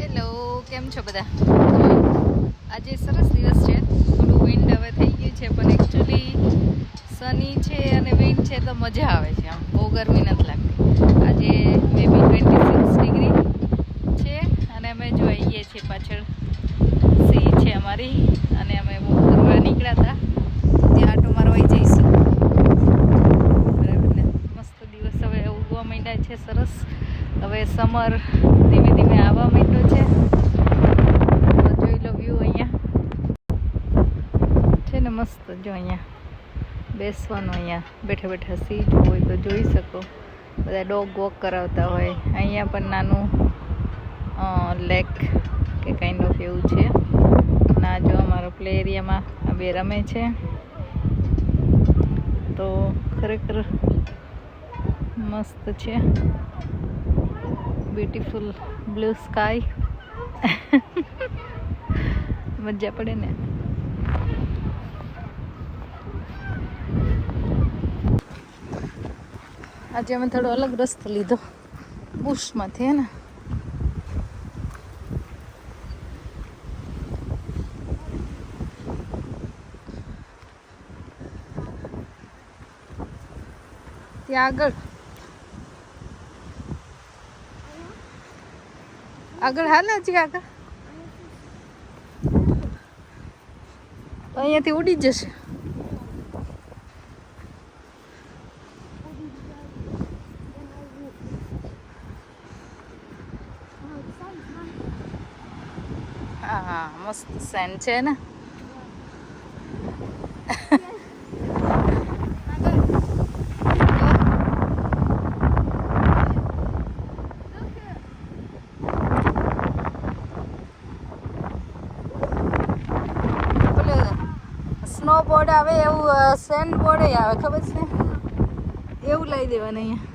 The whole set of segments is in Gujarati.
હેલો, કેમ છો બધા? આજે સરસ દિવસ છે. થોડું વિન્ડ હવે થઈ ગયું છે, પણ એકચ્યુઅલી સની છે અને વિન્ડ છે તો મજા આવે છે. આમ બહુ ગરમી નથી લાગતી. આજે મે બી 26 ડિગ્રી છે અને અમે જો આવીએ છીએ પાછળ સી છે અમારી અને અમે બહુ ફરવા નીકળ્યા હતા. ત્યાં આટો મારવા જઈશું. બરાબર ને? મસ્ત દિવસ હવે ઉગવા માંડ્યા છે. સરસ. હવે સમર ધીમે ધીમે આવવા માંડ્યો છે. જોઈ લો વ્યૂ અહીંયા છે ને મસ્ત. જો અહીંયા બેસવાનું, અહીંયા બેઠા બેઠા સી જોવું હોય તો જોઈ શકો. બધા ડોગ વોક કરાવતા હોય. અહીંયા પણ નાનું લેક કે કાઇન્ડ ઓફ એવું છે. ના જો અમારો પ્લે એરિયામાં આ બે રમે છે. તો ખરેખર મસ્ત છે. Beautiful blue sky. મજા પડે ને. આજે અમે થોડો અલગ રસ્તો લીધો બુશમાંથી, હે ને. ત્યાં આગળ હાલે હજી આગળ અહીંયાથી ઉડી જશે. હા, મસ્ત સેન્ડ છે ને. સ્નો બોર્ડ આવે એવું સેન્ડ બોર્ડ આવે, ખબર છે? એવું લઈ દેવાનું અહીંયા.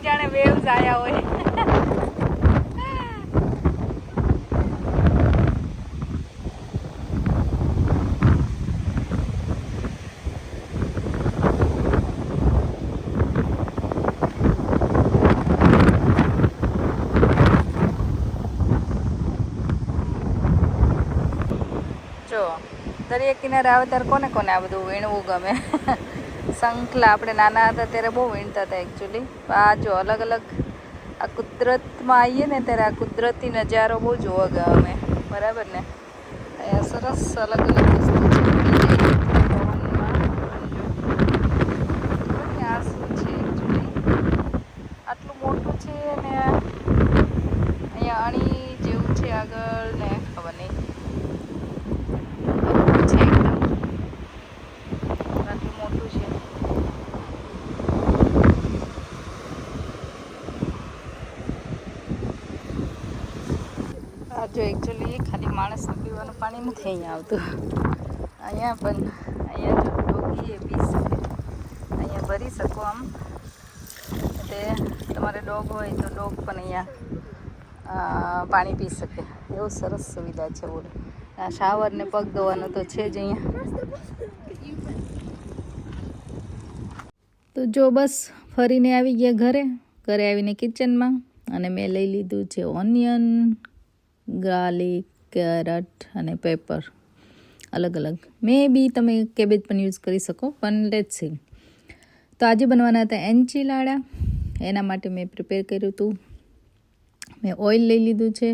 જાણે વેવ્સ આયા હોય. જો દરિયા કિનારે આવે ત્યારે કોને કોને આ બધું વીણવું ગમે? શંખલા આપણે નાના હતા ત્યારે બહુ વીણતા હતા એકચ્યુઅલી. આ જો અલગ અલગ આ કુદરતમાં આવીએ ને ત્યારે આ કુદરતી નજારો બહુ જોવા ગમે. બરાબર ને? અહીંયા સરસ અલગ અલગ વસ્તુ છે. આ શું છે એકચ્યુઅલી? આટલું મોટું છે ને અહીંયા અણી જેવું છે આગળ ને ખબર નહીં. જો એકચ્યુઅલી ખાલી માણસને પીવાનું પાણી નથી અહીંયા આવતું. અહીંયા પણ અહીંયા જો ડોગી એ પી શકે. અહીંયા ભરી શકો આમ. એટલે તમારે ડોગ હોય તો ડોગ પણ અહીંયા પાણી પી શકે. એવું સરસ સુવિધા છે. બોલો, આ શાવર ને પગ ધોવાનું તો છે જ અહીંયા. તો જો બસ ફરીને આવી ગયા ઘરે આવીને કિચનમાં, અને મેં લઈ લીધું છે ઓનિયન, ગાર્લિક, કેરટ અને પેપર અલગ અલગ. મે બી તમે કેબેજ પણ યુઝ કરી શકો, પણ લેટ્સ સી. તો આજે બનવાના હતા એન્ચિલાડા. એના માટે મેં પ્રિપેર કર્યું હતું મેં ઓઇલ લઈ લીધું છે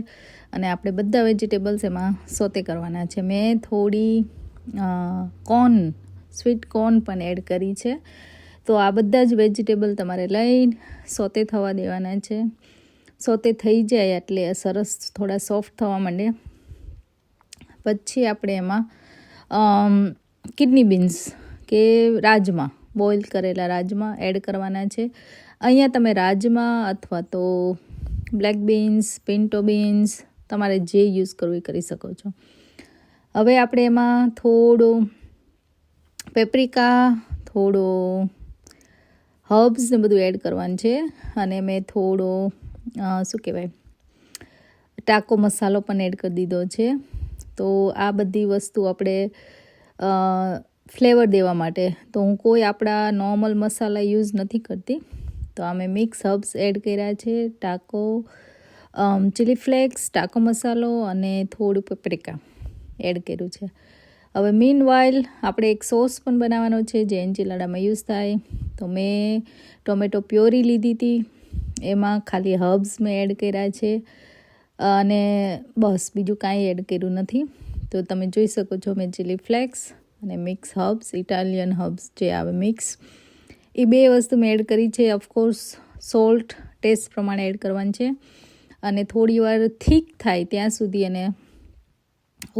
અને આપણે બધા વેજીટેબલ્સ એમાં સોતે કરવાના છે. મેં થોડી કોર્ન, સ્વીટ કોર્ન પણ એડ કરી છે. તો આ બધા જ વેજીટેબલ તમારે લઈને સોતે થવા દેવાના છે. સોતે થઈ જાય એટલે સરસ થોડા સોફ્ટ થવા માંડે પછી આપણે એમાં કિડની બીન્સ કે રાજમા, બોઇલ કરેલા રાજમા એડ કરવાના છે. અહીંયા તમે રાજમા અથવા તો બ્લેક બીન્સ, પિન્ટો બીન્સ તમારે જે યુઝ કરવું એ કરી શકો છો. હવે આપણે એમાં થોડો પેપ્રિકા, થોડો હર્બ્સ ને બધું એડ કરવાનું છે. અને મેં થોડો શું કહેવાય ટાકો મસાલો પણ એડ કરી દીધો છે. તો આ બધી વસ્તુ આપણે ફ્લેવર દેવા માટે તો હું કોઈ આપણા નોર્મલ મસાલા યુઝ નથી કરતી. તો આ મેં મિક્સ હર્બ્સ એડ કર્યા છે, ટાકો, ચીલી ફ્લેક્સ, ટાકો મસાલો અને થોડું પેપ્રિકા એડ કર્યું છે. હવે મીન વાઇલ આપણે એક સોસ પણ બનાવવાનો છે જે એન્ચિલાડામાં યુઝ થાય. તો મેં ટોમેટો પ્યોરી લીધી હતી, એમાં ખાલી હર્બ્સ મેં એડ કર્યા છે અને બસ બીજું કાંઈ એડ કર્યું નથી. તો તમે જોઈ શકો છો મેં ચીલી ફ્લેક્સ અને મિક્સ હર્બ્સ, ઇટાલિયન હર્બ્સ જે આવે મિક્સ, એ બે વસ્તુ મેં એડ કરી છે. ઓફકોર્સ સોલ્ટ ટેસ્ટ પ્રમાણે એડ કરવાનું છે અને થોડી વાર થીક થાય ત્યાં સુધી એને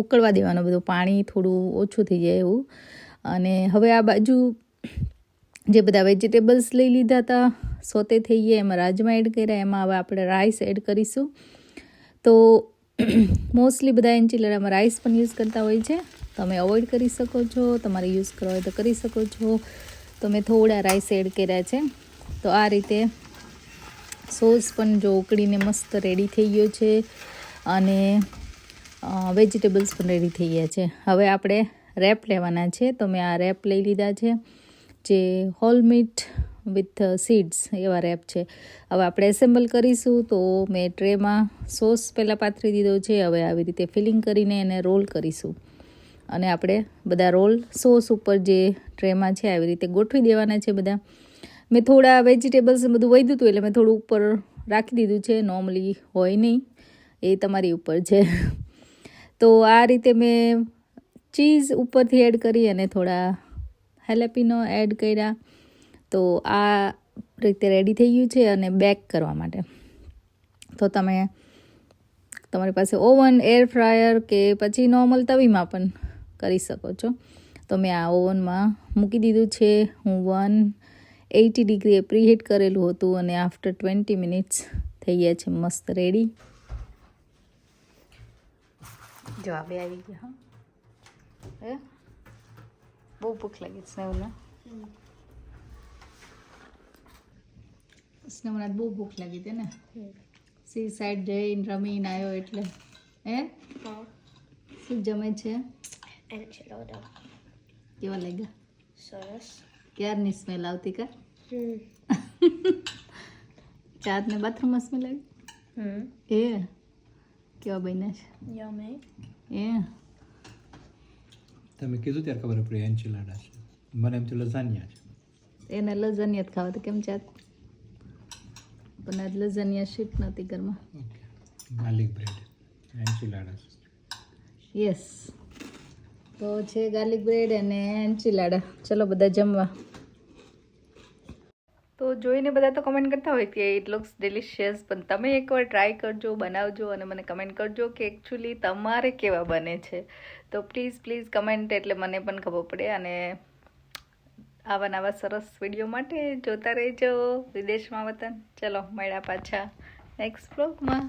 ઉકળવા દેવાનું, બધું પાણી થોડું ઓછું થઈ જાય એવું. અને હવે આ બાજુ જે બધા વેજીટેબલ્સ લઈ લીધા હતા સોતે થઈ ગયા, એમાં રાજમા એડ કર્યા, એમાં હવે આપણે રાઈસ એડ કરીશું. તો મોસ્ટલી બધા એન્ચિલાડામાં રાઈસ પણ યુઝ કરતા હોય છે. તમે અવોઇડ કરી શકો છો, તમારે યુઝ કરવા હોય તો કરી શકો છો. તો મેં થોડા રાઈસ એડ કર્યા છે. તો આ રીતે સોસ પણ જો ઉકળીને મસ્ત રેડી થઈ ગયો છે અને વેજીટેબલ્સ પણ રેડી થઈ ગયા છે. હવે આપણે રેપ લેવાના છે. તો મેં આ રેપ લઈ લીધા છે જે હોલ મીટ વિથ સીડ્સ એવા રેપ છે. હવે આપણે એસેમ્બલ કરીશું. તો મેં ટ્રેમાં સોસ પહેલાં પાથરી દીધો છે. હવે આવી રીતે ફિલિંગ કરીને એને રોલ કરીશું અને આપણે બધા રોલ સોસ ઉપર જે ટ્રેમાં છે આવી રીતે ગોઠવી દેવાના છે બધા. મેં થોડા વેજીટેબલ્સ બધું વધ્યું હતું એટલે મેં થોડું ઉપર રાખી દીધું છે, નોર્મલી હોય નહીં, એ તમારી ઉપર છે. તો આ રીતે મેં ચીઝ ઉપરથી એડ કરી અને થોડા હેલેપિનો એડ કર્યા. તો આ રીતે રેડી થઈ ગયું છે અને બેક કરવા માટે તો તમારી પાસે ઓવન, એર ફ્રાયર કે પછી નોર્મલ તવીમાં પણ કરી શકો છો. તો મેં આ ઓવનમાં મૂકી દીધું છે. હું 180 ડિગ્રીએ પ્રીહીટ કરેલું હતું અને આફ્ટર 20 મિનિટ્સ થઈ ગયા છે મસ્ત રેડી. જો આ બે આવી ગયા. હા બહુ ભૂખ લાગી છે સ્નેહલને. સ્નેહલને બહુ ભૂખ લાગી હતી ને, સી સાઈડ જઈને રમીને આવ્યો એટલે. હે શું જમે છે? કેવા લાગ્યા? સરસ. ક્યારની સ્મેલ આવતી કા? ચાંદને બાથરૂમમાં સ્મેલ આવી? એ કેવા બન્યા છે? યમી. એ તમે કીધું ત્યારે ખબર પડી એન્ચિલાડા છે. મને એમ તો લઝાનિયા છે. એને લઝાનિયા જ ખાવા તો કેમ ચાત? પણ આજ લઝાનિયા શીટ નહોતી ઘરમાં. Okay, garlic bread enchilada. Yes, તો છે ગાર્લિક બ્રેડ અને એન્ચિલાડા. ચલો બધા જમવા. તો જોઈને બધા તો કમેન્ટ કરતા હોય કે ઇટ લુક્સ ડિલિશિયસ, પણ તમે એકવાર ટ્રાય કરજો, બનાવજો અને મને કમેન્ટ કરજો કે એકચ્યુઅલી તમારે કેવા બને છે. તો પ્લીઝ કમેન્ટ, એટલે મને પણ ખબર પડે. અને આવા નવા સરસ વિડીયો માટે જોતા રહેજો વિદેશમાં વતન. ચલો મળ્યા પાછા નેક્સ્ટ બ્લોગમાં.